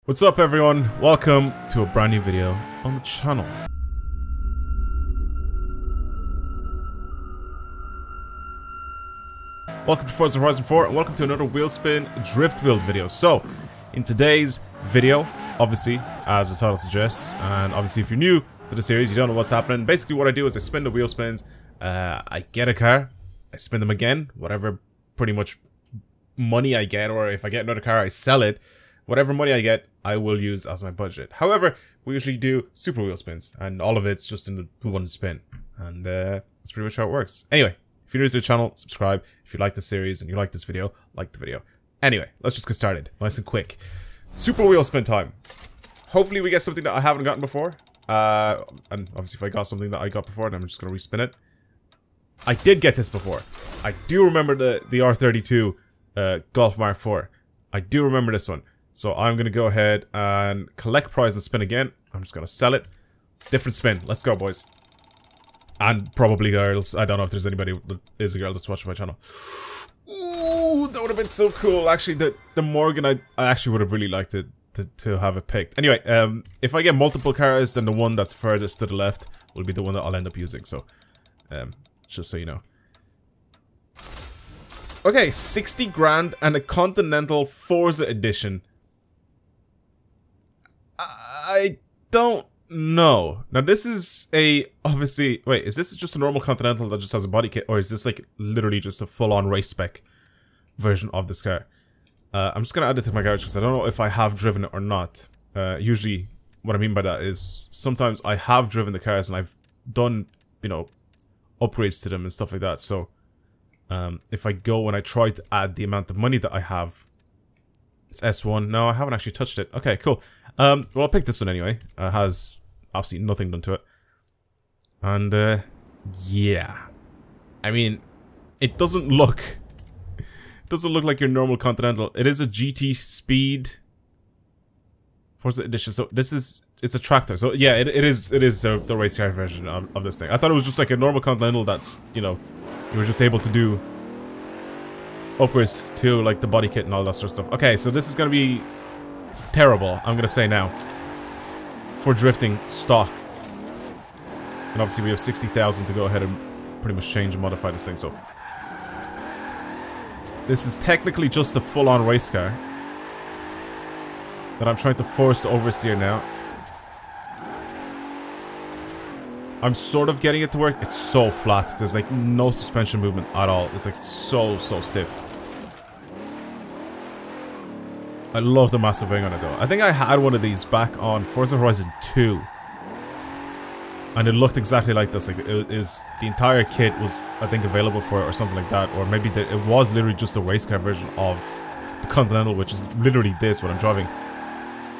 What's up everyone, welcome to a brand new video on the channel. Welcome to Forza Horizon 4 and welcome to another wheel spin drift build video. So, in today's video, obviously, as the title suggests, and obviously if you're new to the series, you don't know what's happening, basically what I do is I spin the wheel spins, I get a car, I spin them again, whatever pretty much money I get, or if I get another car I sell it, whatever money I get, I will use as my budget. However, we usually do super wheel spins, and all of it's just in the who won to spin. And that's pretty much how it works. Anyway, if you're new to the channel, subscribe. If you like the series and you like this video, like the video. Anyway, let's just get started. Nice and quick. Super wheel spin time. Hopefully we get something that I haven't gotten before. And obviously if I got something that I got before, then I'm just going to respin it. I did get this before. I do remember the R32 Golf Mark IV. I do remember this one. So I'm going to go ahead and collect prize and spin again. I'm just going to sell it. Different spin. Let's go, boys. And probably girls. I don't know if there's anybody that is a girl that's watching my channel. Ooh, that would have been so cool. Actually, the Morgan, I actually would have really liked it to have it picked. Anyway, if I get multiple cars, then the one that's furthest to the left will be the one that I'll end up using. So, just so you know. Okay, 60 grand and a Continental Forza edition. I don't know. Now this is obviously, wait, is this just a normal Continental that just has a body kit, or is this like literally just a full-on race spec version of this car? I'm just gonna add it to my garage because I don't know if I have driven it or not. Usually what I mean by that is sometimes I have driven the cars and I've done, you know, upgrades to them and stuff like that. So if I go and I try to add the amount of money that I have, it's S1. No, I haven't actually touched it. Okay, cool. Well, I'll pick this one anyway. It has absolutely nothing done to it. And, yeah. I mean, it doesn't look like your normal Continental. It is a GT Speed Forza edition. So this is, it's a tractor. So yeah, it is the race car version of this thing. I thought it was just like a normal Continental that's, you know, you were just able to do upwards to like the body kit and all that sort of stuff. Okay, so this is gonna be terrible, I'm gonna say now, for drifting stock. And obviously we have 60,000 to go ahead and pretty much change and modify this thing, so this is technically just a full-on race car that I'm trying to force to oversteer now. I'm sort of getting it to work. It's so flat. There's like no suspension movement at all. It's like so stiff. I love the massive wing on it though. I think I had one of these back on Forza Horizon 2. And it looked exactly like this. Like it is, the entire kit was, I think, available for it or something like that. Or maybe it was literally just a race car version of the Continental, which is literally this, what I'm driving.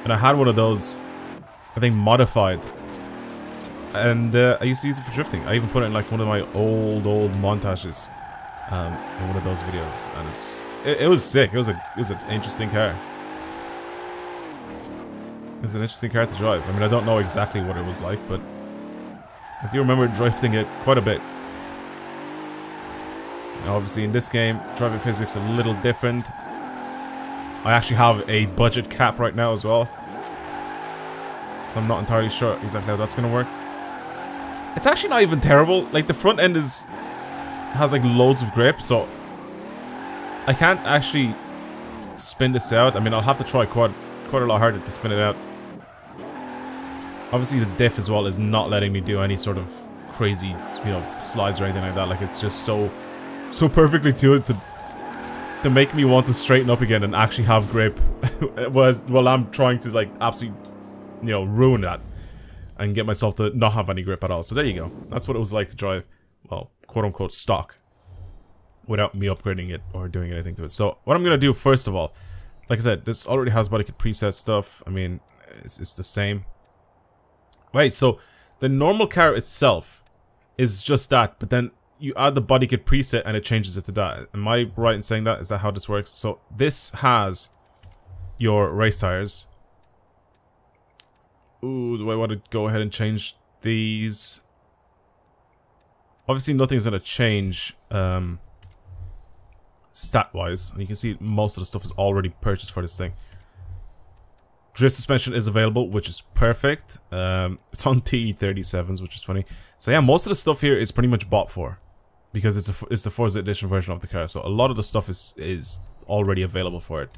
And I had one of those, I think, modified. And I used to use it for drifting. I even put it in like one of my old montages in one of those videos, and it was sick. It was an interesting car. It was an interesting car to drive. I mean, I don't know exactly what it was like, but I do remember drifting it quite a bit. Now, obviously, in this game, driving physics a little different. I actually have a budget cap right now as well, so I'm not entirely sure exactly how that's gonna work. It's actually not even terrible. Like the front end has like loads of grip, so I can't actually spin this out. I mean, I'll have to try quite a lot harder to spin it out. Obviously, the diff as well is not letting me do any sort of crazy, you know, slides or anything like that. Like it's just so perfectly tuned to make me want to straighten up again and actually have grip. While I'm trying to like absolutely, you know, ruin that and get myself to not have any grip at all. So there you go. That's what it was like to drive, well, quote-unquote stock, without me upgrading it or doing anything to it. So what I'm going to do first of all, like I said, this already has body kit preset stuff. I mean, it's the same. Wait, so the normal car itself is just that, but then you add the body kit preset and it changes it to that. Am I right in saying that? Is that how this works? So this has your race tires. Ooh, do I want to go ahead and change these? Obviously nothing's going to change stat-wise. You can see most of the stuff is already purchased for this thing. Drift suspension is available, which is perfect. It's on TE37s, which is funny. So yeah, most of the stuff here is pretty much bought for, because it's the Forza Edition version of the car. So a lot of the stuff is already available for it.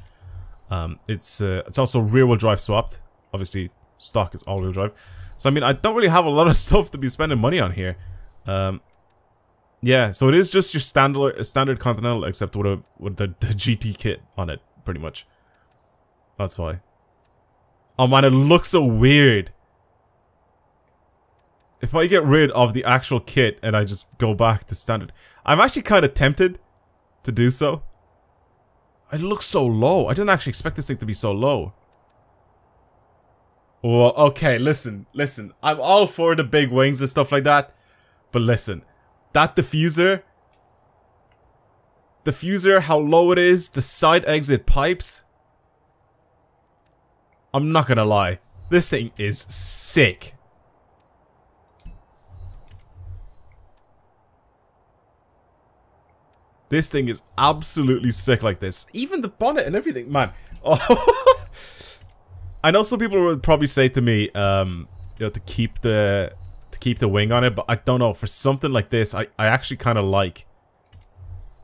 It's also rear-wheel drive swapped. Obviously, stock is all-wheel drive. So I mean, I don't really have a lot of stuff to be spending money on here. Yeah, so it is just your standard Continental, except with the GT kit on it, pretty much. That's why. Oh man, it looks so weird. If I get rid of the actual kit and I just go back to standard, I'm actually kind of tempted to do so. It looks so low. I didn't actually expect this thing to be so low. Well, okay, listen. I'm all for the big wings and stuff like that. But listen, that diffuser, how low it is, the side exit pipes. I'm not gonna lie. This thing is sick. This thing is absolutely sick like this. Even the bonnet and everything, man. Oh. I know some people would probably say to me, you know, to keep the wing on it, but I don't know. For something like this, I actually kind of like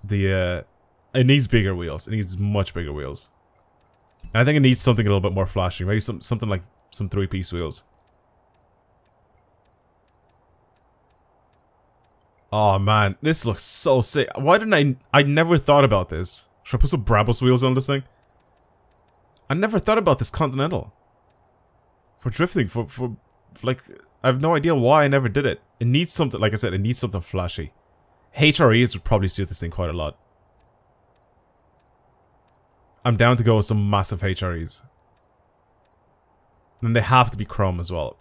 the. It needs bigger wheels. It needs much bigger wheels. And I think it needs something a little bit more flashy. Maybe something like some 3-piece wheels. Oh man, this looks so sick. Why didn't I never thought about this. Should I put some Brabus wheels on this thing? I never thought about this Continental. For drifting, for like, I have no idea why I never did it. It needs something, like I said, it needs something flashy. HREs would probably suit this thing quite a lot. I'm down to go with some massive HREs. And they have to be chrome as well.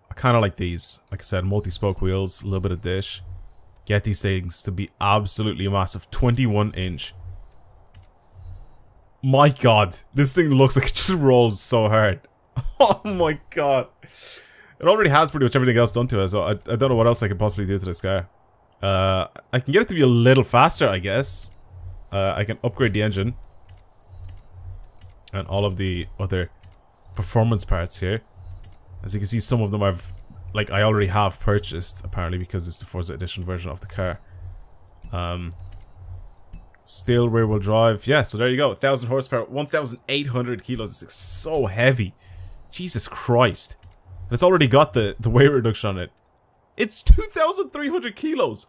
I kind of like these. Like I said, multi-spoke wheels, a little bit of dish. Get these things to be absolutely massive. 21-inch. My god, this thing looks like it just rolls so hard. Oh my god. It already has pretty much everything else done to it, so I don't know what else I could possibly do to this car. I can get it to be a little faster, I guess. I can upgrade the engine. And all of the other performance parts here. As you can see, some of them I already have purchased, apparently, because it's the Forza Edition version of the car. Still rear-wheel drive. Yeah, so there you go. 1,000 horsepower, 1,800 kilos. It's so heavy. Jesus Christ. And it's already got the weight reduction on it. It's 2,300 kilos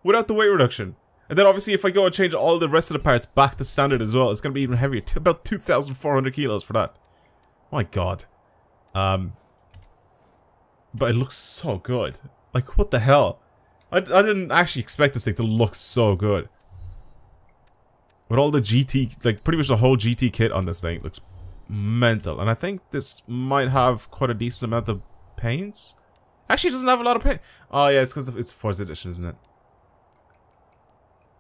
without the weight reduction. And then obviously if I go and change all the rest of the parts back to standard as well, it's going to be even heavier. About 2,400 kilos for that. My god. But it looks so good. Like, what the hell? I didn't actually expect this thing to look so good. With all the GT, like pretty much the whole GT kit on this thing looks mental. And I think this might have quite a decent amount of paints. Actually, it doesn't have a lot of paint. Oh yeah, it's because it's Forza Edition, isn't it?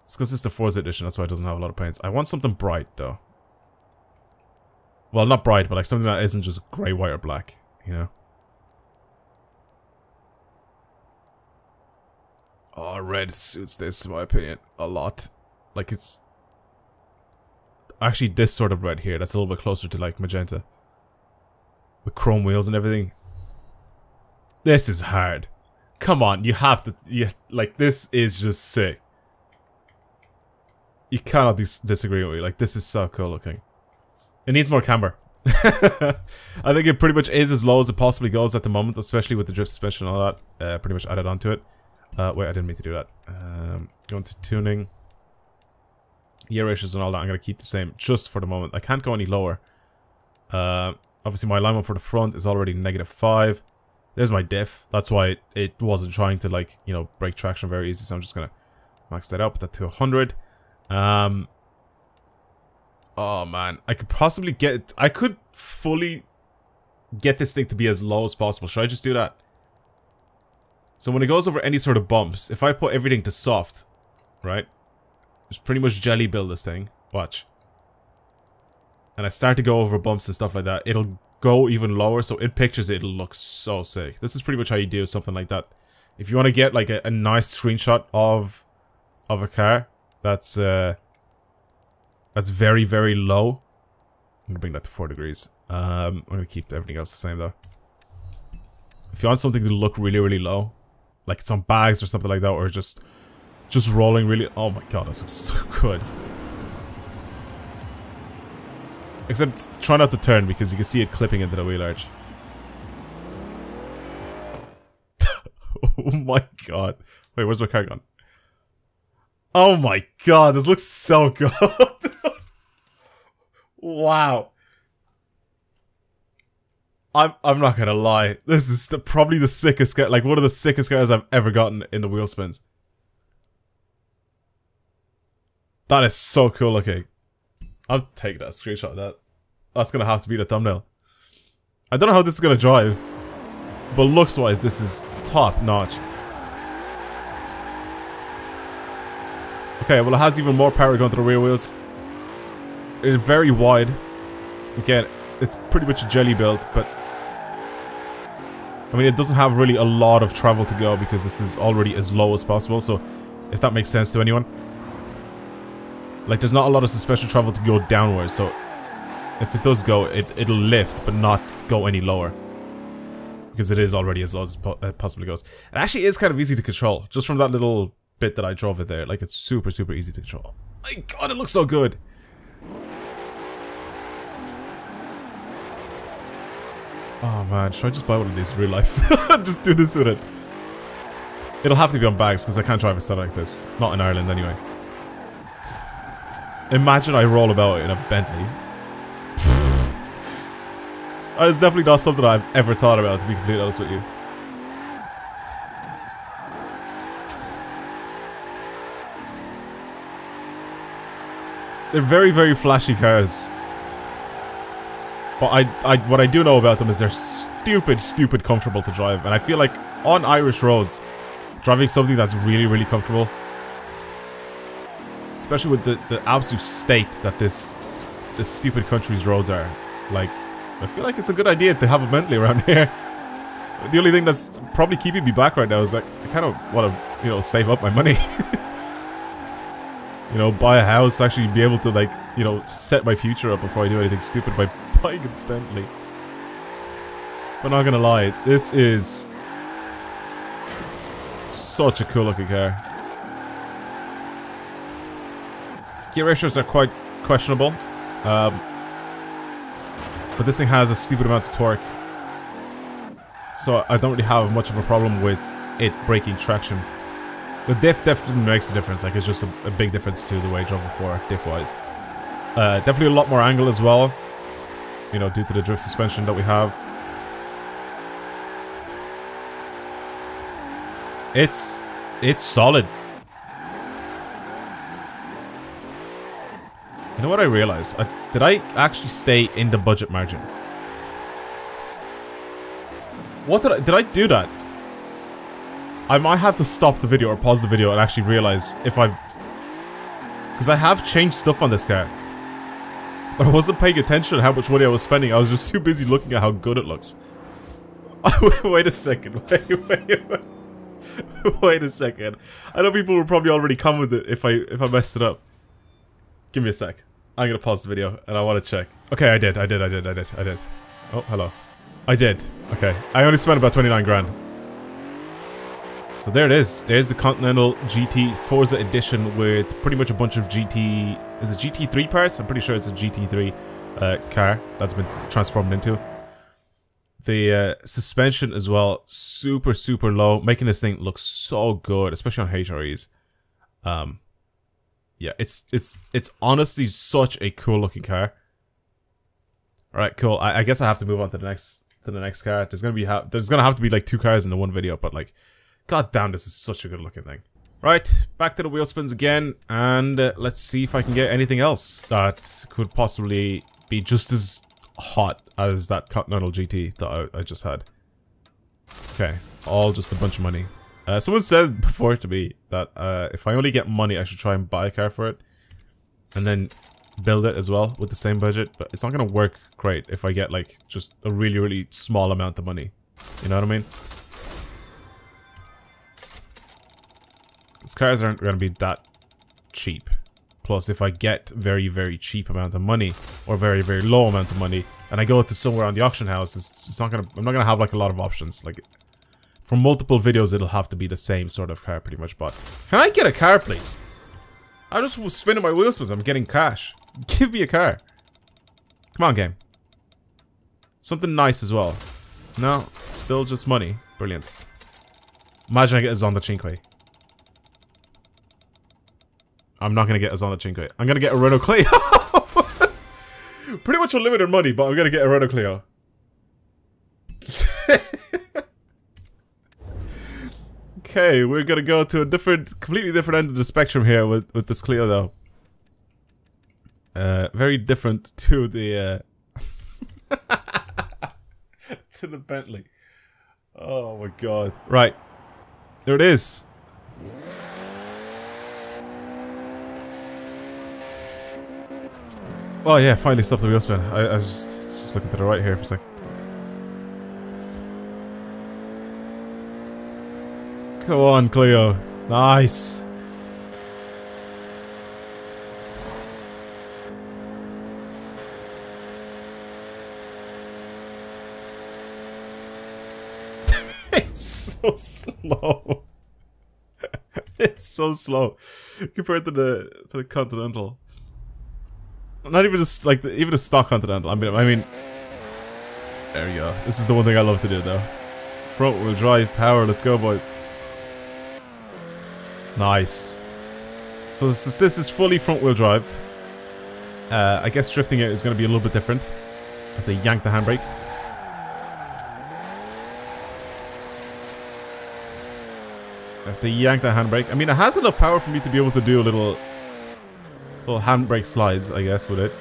It's because it's the Forza Edition, that's why it doesn't have a lot of paints. I want something bright, though. Well, not bright, but like something that isn't just grey, white, or black, you know? Oh, red suits this, in my opinion, a lot. Like, it's... Actually, this sort of red here, that's a little bit closer to, like, magenta. With chrome wheels and everything. This is hard. Come on, you have to... like, this is just sick. You cannot disagree with me. Like, this is so cool looking. It needs more camber. I think it pretty much is as low as it possibly goes at the moment, especially with the drift suspension and all that. Pretty much added onto it. Wait, I didn't mean to do that. Go into tuning. Gear ratios and all that, I'm going to keep the same just for the moment. I can't go any lower. Obviously, my alignment for the front is already -5. There's my diff. That's why it wasn't trying to, like, you know, break traction very easy. So I'm just going to max that out, put that to 100. Oh man, I could possibly get... I could fully get this thing to be as low as possible. Should I just do that? So when it goes over any sort of bumps, if I put everything to soft, right? Just pretty much jelly build this thing. Watch. And I start to go over bumps and stuff like that. It'll go even lower, so in pictures it'll look so sick. This is pretty much how you do something like that. If you want to get like a nice screenshot of a car that's very, very low, gonna bring that to 4 degrees. I'm gonna keep everything else the same though. If you want something to look really, really low, like it's on bags or something like that, or just rolling really... Oh my god, that looks so good. Except try not to turn because you can see it clipping into the wheel arch. Oh my god. Wait, where's my car gone? Oh my god, this looks so good. Wow. I'm not gonna lie. This is probably the sickest car, like one of the sickest cars I've ever gotten in the wheel spins. That is so cool looking. I'll take that screenshot of that. That's gonna have to be the thumbnail. I don't know how this is gonna drive, but looks wise this is top notch. Okay, well it has even more power going to the rear wheels. It's very wide. Again, it's pretty much a jelly build, but I mean it doesn't have really a lot of travel to go because this is already as low as possible, so if that makes sense to anyone. Like there's not a lot of suspension travel to go downwards, so if it does go, it'll lift but not go any lower. Because it is already as low as it possibly goes. It actually is kind of easy to control, just from that little bit that I drove it there. Like it's super, super easy to control. My god, it looks so good! Oh man, should I just buy one of these in real life? Just do this with it. It'll have to be on bags because I can't drive a set like this. Not in Ireland anyway. Imagine I roll about in a Bentley. That is definitely not something I've ever thought about, to be completely honest with you. They're very, very flashy cars. But what I do know about them is they're stupid, stupid comfortable to drive. And I feel like on Irish roads, driving something that's really, really comfortable, especially with the absolute state that this stupid country's roads are, like, I feel like it's a good idea to have a Bentley around here. The only thing that's probably keeping me back right now is like, I kind of want to, you know, save up my money. You know, buy a house, actually be able to, like, you know, set my future up before I do anything stupid by buying a Bentley. But not gonna lie, this is such a cool looking car. Gear ratios are quite questionable. But this thing has a stupid amount of torque. So I don't really have much of a problem with it breaking traction. The diff definitely makes a difference, like it's just a big difference to the way I drove before, diff-wise. Definitely a lot more angle as well, you know, due to the drift suspension that we have. It's solid. You know what I realized? Did I actually stay in the budget margin? What did I do that? I might have to stop the video or pause the video and actually realize if I've... Because I have changed stuff on this car. But I wasn't paying attention to how much money I was spending. I was just too busy looking at how good it looks. Wait a second. Wait a second. I know people will probably already commented if I messed it up. Give me a sec. I'm gonna pause the video and I want to check. Okay, I did. Oh, hello. I did. Okay. I only spent about 29 grand. So there it is. There's the Continental GT Forza Edition with pretty much a bunch of GT... Is it GT3 parts? I'm pretty sure it's a GT3 car that's been transformed into. The suspension as well, super, super low, making this thing look so good, especially on HREs. Yeah, it's honestly such a cool looking car. All right, cool. I guess I have to move on to the next car. There's gonna have to be like 2 cars in the one video, but like, god damn, this is such a good looking thing. Right, back to the wheel spins again, and let's see if I can get anything else that could possibly be just as hot as that Continental GT that I just had. Okay, all just a bunch of money. Someone said before to me that if I only get money, I should try and buy a car for it, and then build it as well with the same budget. But it's not gonna work great if I get like just a really, really small amount of money. You know what I mean? These cars aren't gonna be that cheap, Plus, if I get very, very cheap amount of money, or very, very low amount of money, and I go to somewhere on the auction house, it's not gonna. I'm not gonna have like a lot of options. Like, for multiple videos, it'll have to be the same sort of car, pretty much. But can I get a car, please? I just was spinning my wheel spins. I'm getting cash. Give me a car. Come on, game. Something nice as well. No, still just money. Brilliant. Imagine I get a Zonda Cinque. I'm not gonna get a Zonda Cinque. I'm gonna get a Renault Clio. Pretty much unlimited money, but I'm gonna get a Renault Clio. Okay, we're gonna go to a completely different end of the spectrum here with this Clio, though. Very different to the to the Bentley. Oh my god! Right, there it is. Oh yeah, finally stopped the wheel spin. I was just looking to the right here for a sec. Come on, Clio. Nice. It's so slow. It's so slow compared to the Continental. Not even just like even a stock Continental. I mean, there you go. This is the one thing I love to do, though. Front wheel drive power. Let's go, boys. Nice. So this is fully front wheel drive. I guess drifting it is going to be a little bit different. I have to yank the handbrake. I have to yank the handbrake. I mean, it has enough power for me to be able to do a little handbrake slides, I guess, with it.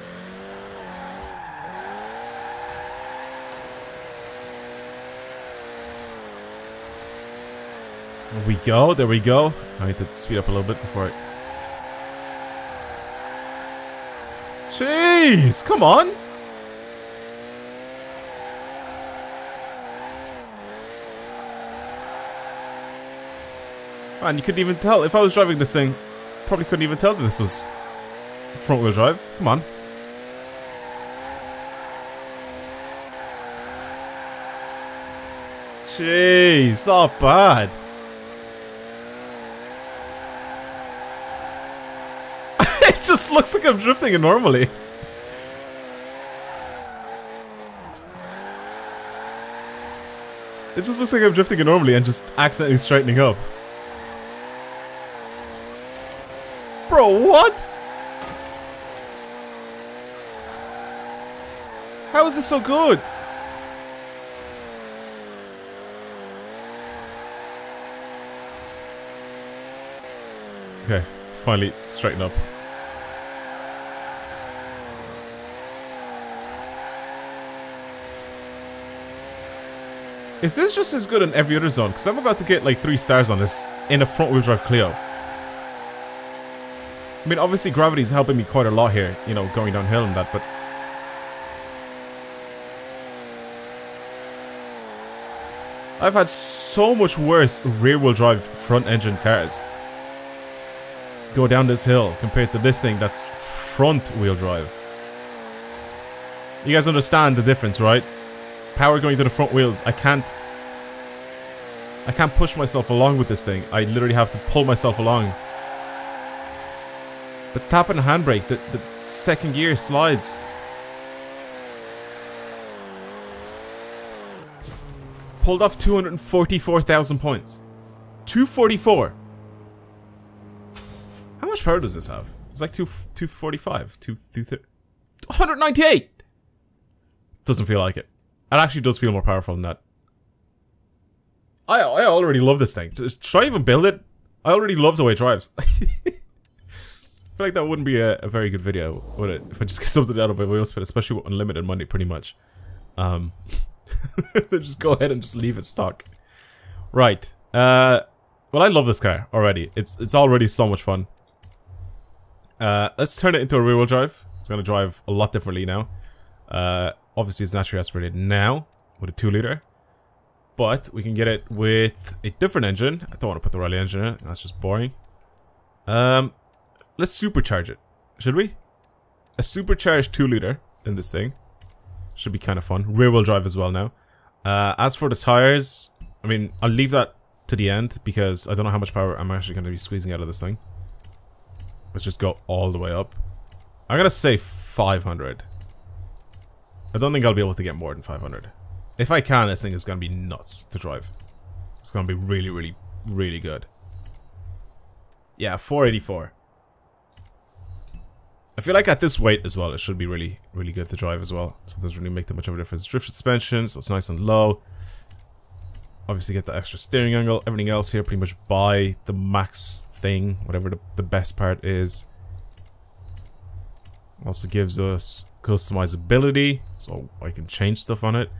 There we go, there we go. I need to speed up a little bit before I... Jeez, come on! Man, you couldn't even tell. If I was driving this thing, probably couldn't even tell that this was front wheel drive. Come on. Jeez, not bad. It just looks like I'm drifting it normally. It just looks like I'm drifting it normally and just accidentally straightening up. Bro, what? How is this so good? Okay, finally straighten up. Is this just as good in every other zone? Because I'm about to get like 3 stars on this in a front wheel drive Clio. I mean, obviously gravity's helping me quite a lot here, you know, going downhill and that, but... I've had so much worse rear-wheel drive front-engine cars go down this hill compared to this thing that's front-wheel drive. You guys understand the difference, right? Power going to the front wheels. I can't push myself along with this thing. I literally have to pull myself along. The tap and handbrake, the second gear slides. Pulled off 244,000 points. 244. How much power does this have? It's like 245, 230. 198. Doesn't feel like it. It actually does feel more powerful than that. I already love this thing. Should I even build it? I already love the way it drives. I feel like that wouldn't be a very good video, would it? If I just get something out of a wheel spin, especially with unlimited money, pretty much. Just go ahead and just leave it stock. Right. Well, I love this car already. It's already so much fun. Let's turn it into a rear-wheel drive. It's gonna drive a lot differently now. Obviously, it's naturally aspirated now with a 2-liter. But we can get it with a different engine. I don't want to put the Rally engine in it. That's just boring. Let's supercharge it. Should we? A supercharged 2-liter in this thing. Should be kind of fun. Rear wheel drive as well now. As for the tires, I mean, I'll leave that to the end because I don't know how much power I'm actually going to be squeezing out of this thing. Let's just go all the way up. I'm going to say 500. I don't think I'll be able to get more than 500. If I can, this thing is going to be nuts to drive. It's going to be really, really, really good. Yeah, 484. I feel like at this weight as well, it should be really, really good to drive as well. So it doesn't really make that much of a difference. Drift suspension, so it's nice and low. Obviously get the extra steering angle. Everything else here pretty much by the max thing, whatever the best part is. Also gives us customizability, so I can change stuff on it.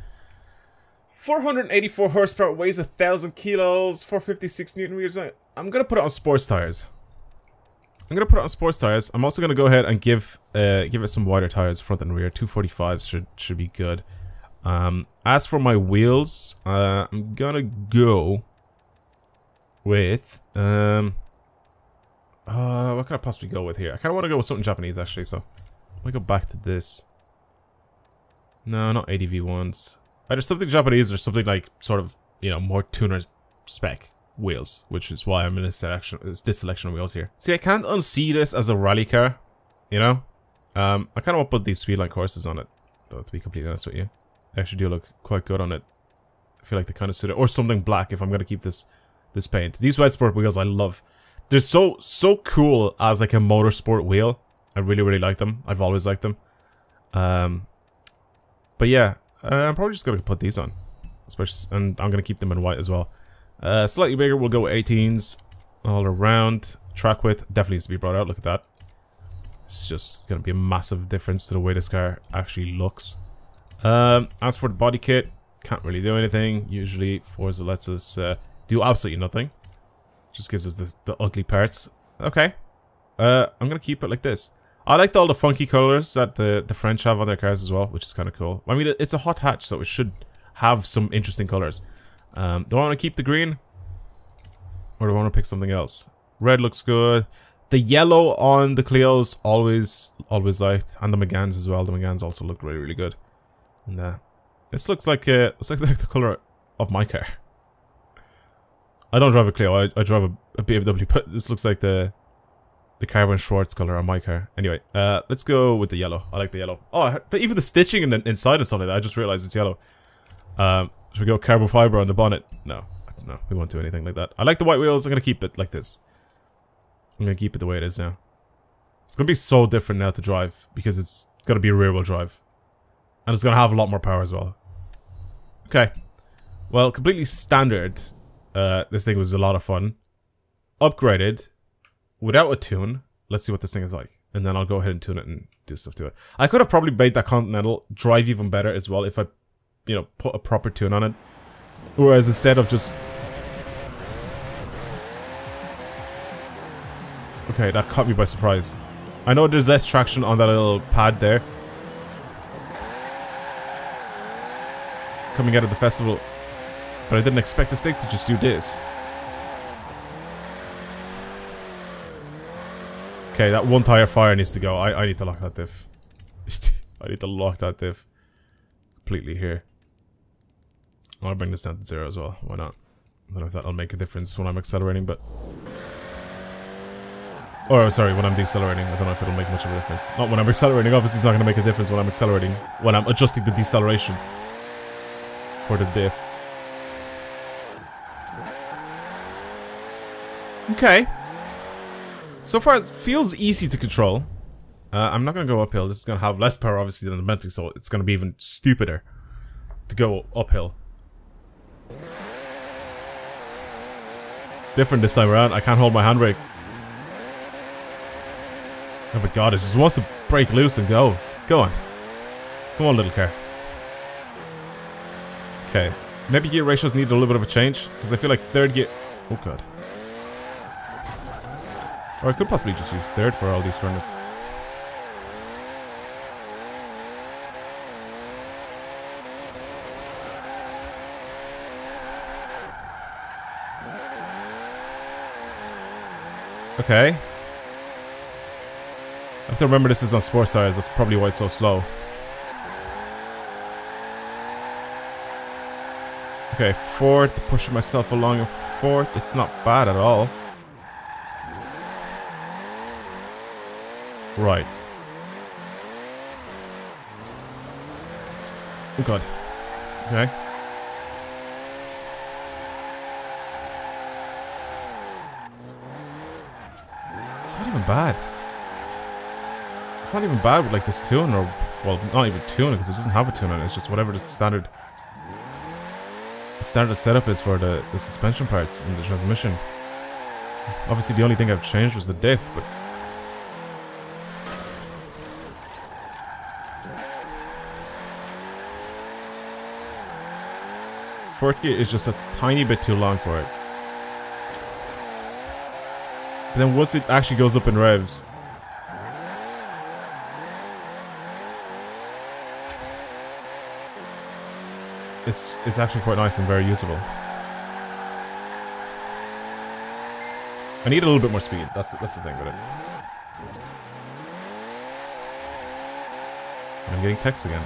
484 horsepower, weighs 1,000 kilos, 456 newton meters. I'm gonna put it on sports tires. I'm also gonna go ahead and give it some wider tires, front and rear. 245s should be good. As for my wheels, I'm gonna go with what can I possibly go with here? I kind of want to go with something Japanese actually, so I'm gonna go back to this. No, not ADV ones. Either something Japanese or something like sort of, you know, more tuner spec wheels, which is why I'm in this selection of wheels here. See, I can't unsee this as a rally car, you know. I kind of want to put these speedline courses on it, though, to be completely honest with you. They actually do look quite good on it. I feel like they kind of suit it, or something black if I'm gonna keep this paint. These Red Sport wheels I love. They're so cool as like a motorsport wheel. I really, really like them. I've always liked them. But yeah, I'm probably just gonna put these on, especially, and I'm gonna keep them in white as well. Slightly bigger, we'll go with 18s all around. Track width definitely needs to be brought out. Look at that. It's just gonna be a massive difference to the way this car actually looks. As for the body kit, can't really do anything. Usually Forza lets us do absolutely nothing. Just gives us the ugly parts. Okay. I'm gonna keep it like this. I liked all the funky colors that the French have on their cars as well, which is kind of cool. I mean, it's a hot hatch, so it should have some interesting colors. Do I want to keep the green? Or do I want to pick something else? Red looks good. The yellow on the Clio's always liked. And the Meganes as well. The Meganes also look really, really good. And this looks like the color of my car. I don't drive a Clio, I drive a BMW, but this looks like the Carbon Schwarz color on my car. Anyway, let's go with the yellow. I like the yellow. Oh, but even the stitching in the inside and stuff like that, I just realized it's yellow. Should we go carbon fiber on the bonnet? No, we won't do anything like that. I like the white wheels. I'm gonna keep it like this. I'm gonna keep it the way it is now. It's gonna be so different now to drive because it's gonna be a rear wheel drive, and it's gonna have a lot more power as well. Okay, well, completely standard. This thing was a lot of fun. Upgraded without a tune. Let's see what this thing is like, and then I'll go ahead and tune it and do stuff to it. I could have probably made that Continental drive even better as well if I, you know, put a proper tune on it. Whereas instead of just... Okay, that caught me by surprise. I know there's less traction on that little pad there. Coming out of the festival. But I didn't expect this thing to just do this. Okay, that one tire fire needs to go. I need to lock that diff. I need to lock that diff completely here. I'll bring this down to 0 as well. Why not? I don't know if that'll make a difference when I'm accelerating, but... Or, sorry, when I'm decelerating. I don't know if it'll make much of a difference. Not when I'm accelerating. Obviously, it's not going to make a difference when I'm accelerating. When I'm adjusting the deceleration for the diff. Okay. So far, it feels easy to control. I'm not going to go uphill. This is going to have less power, obviously, than the Bentley, so it's going to be even stupider to go uphill. It's different this time around. I can't hold my handbrake. Oh my god, it just wants to break loose and go. Go on. Come on, little car. Okay. Maybe gear ratios need a little bit of a change, because I feel like third gear... Oh god. Or I could possibly just use third for all these corners. Okay. I have to remember this is on sports tires, that's probably why it's so slow. Okay, fourth, pushing myself along in fourth. It's not bad at all. Right. Oh god. Okay. It's not even bad. It's not even bad with like this tune, or well, not even tune because it doesn't have a tune on it. It's just whatever the standard setup is for the suspension parts and the transmission. Obviously, the only thing I've changed was the diff, but fourth gear is just a tiny bit too long for it. But then once it actually goes up in revs, it's actually quite nice and very usable. I need a little bit more speed. That's the thing with it. I'm getting text again.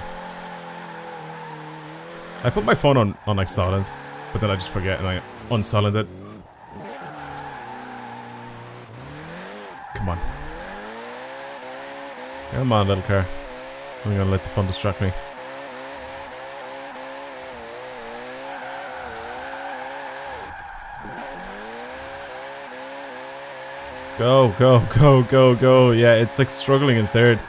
I put my phone on like silent, but then I just forget and I unsilent it. Come on. Come on, little car. I'm gonna let the fun distract me. Go, go, go, go, go. Yeah, it's like struggling in third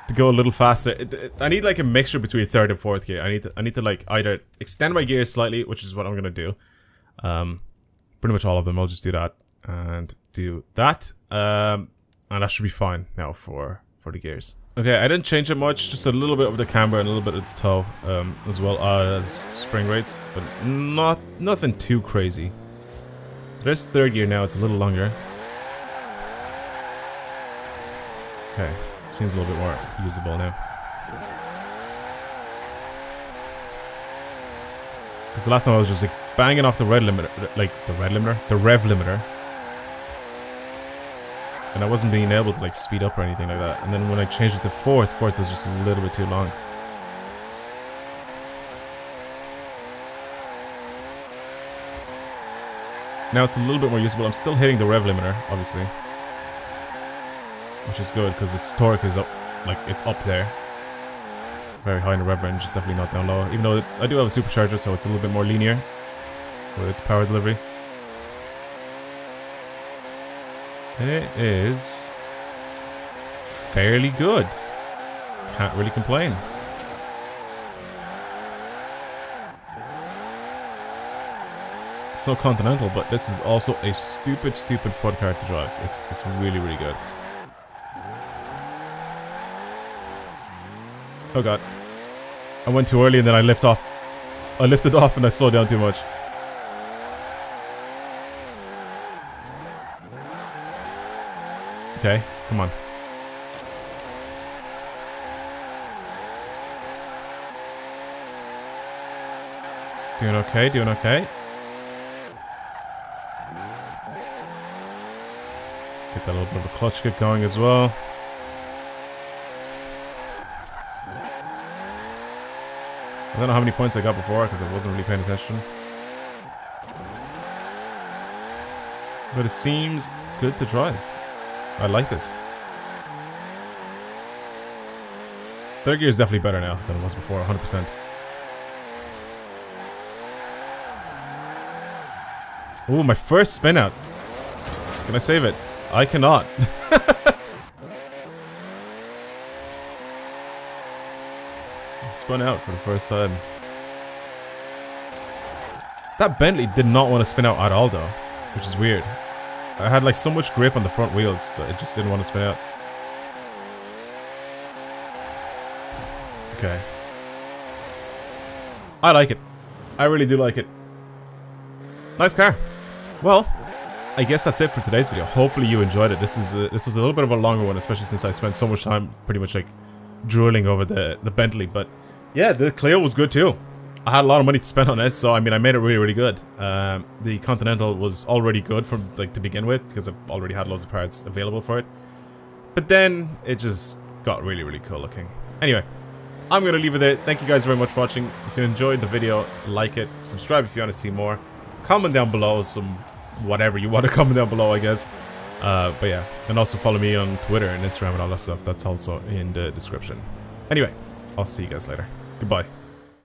to go a little faster. I need like a mixture between third and fourth gear. I need to like either extend my gears slightly, which is what I'm gonna do. Pretty much all of them. I'll just do that and do that. And that should be fine now for the gears. Okay, I didn't change it much. Just a little bit of the camber and a little bit of the toe, as well as spring rates, but nothing too crazy. So there's third gear now. It's a little longer. Okay, seems a little bit more usable now. Because the last time I was just like banging off the rev limiter, and I wasn't being able to like speed up or anything like that. And then when I changed it to fourth was just a little bit too long. Now it's a little bit more usable. I'm still hitting the rev limiter, obviously. Which is good because its torque is up, like it's up there. Very high in the rev range, it's definitely not down low. Even though I do have a supercharger, so it's a little bit more linear with its power delivery. It is fairly good. Can't really complain. So Continental, but this is also a stupid fun car to drive. It's really good. Oh god. I went too early and then I lifted off. I lifted off and I slowed down too much. Okay, come on. Doing okay, doing okay. Get that little bit of a clutch kick going as well. I don't know how many points I got before because I wasn't really paying attention. But it seems good to drive. I like this. Third gear is definitely better now than it was before, 100%. Ooh, my first spin out. Can I save it? I cannot. Spun out for the first time. That Bentley did not want to spin out at all though, which is weird. I had like so much grip on the front wheels that it just didn't want to spin out. Okay. I like it. I really do like it. Nice car. Well, I guess that's it for today's video. Hopefully you enjoyed it. This was a little bit of a longer one, especially since I spent so much time pretty much like drooling over the Bentley, but yeah, the Clio was good too. I had a lot of money to spend on it, so I mean I made it really good. The Continental was already good from like to begin with because I've already had loads of parts available for it. But then it just got really, really cool looking. Anyway, I'm going to leave it there. Thank you guys very much for watching. If you enjoyed the video, like it. Subscribe if you want to see more. Comment down below some whatever you want to comment down below, I guess. But yeah, and also follow me on Twitter and Instagram and all that stuff. That's also in the description. Anyway, I'll see you guys later. Goodbye.